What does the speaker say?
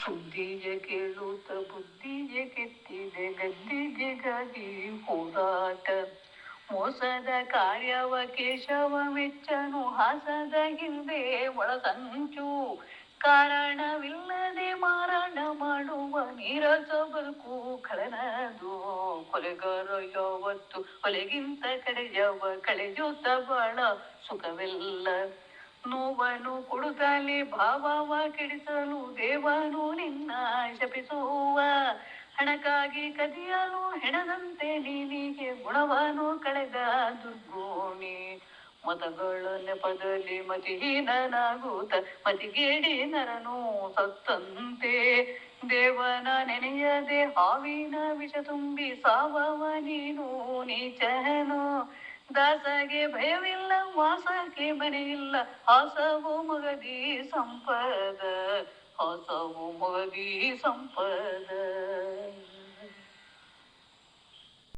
ಸುದ್ದಿಗೆ ಕೇಳುತ್ತ ಬುದ್ಧಿಗೆ ಕೆತ್ತಿದೆ ಗದ್ದಿಗೆಗಾಗಿ ಹೋರಾಟ. ಮೋಸದ ಕಾರ್ಯವ ಕೇಶವ ಮೆಚ್ಚನು ಹಾಸದ ಹಿಂದೆ ಒಳಸಂಚು. ಕಾರಣವಿಲ್ಲದೆ ಮಾರಾಟ ಮಾಡುವ ನೀರಸ ಬದುಕು ಖಳನದು. ಕೊಲೆಗಾರ ಯಾವತ್ತು ಕೊಲೆಗಿಂತ ಕಡೆಯವ ಕಳೆಯುತ್ತ ಬಾಳ ಸುಖವಿಲ್ಲ. ನೋವನ್ನು ಕೊಡುತ್ತಲೇ ಭಾವವ ಕೆಡಿಸಲು ದೇವನು ನಿನ್ನ ಶಪಿಸುವ. ಹಣಕ್ಕಾಗಿ ಕದಿಯಲು ಹೆಣದಂತೆ ನೀನಿಗೆ ಗುಣವನ್ನು ಕಳೆದ ದುರ್ಗುಣಿ. ಮತಗಳ ನೆಪದಲ್ಲಿ ಮತಿಹೀನನಾಗುತ್ತ ಮತಿಗೇಡಿ ನರನು ಸತ್ತಂತೆ. ದೇವನ ನೆನೆಯದೆ ಹಾವಿನ ವಿಷ ತುಂಬಿ ಸಾವವ ನೀನು ನೀಚನು. ದಾಸಗೆ ಭಯವಿಲ್ಲ ವಾಸಕ್ಕೆ ಮನೆಯಿಲ್ಲ ಹಾಸವು ಮಗದಿ ಸಂಪದ. ಹಾಸವು ಮಗದಿ ಸಂಪದ.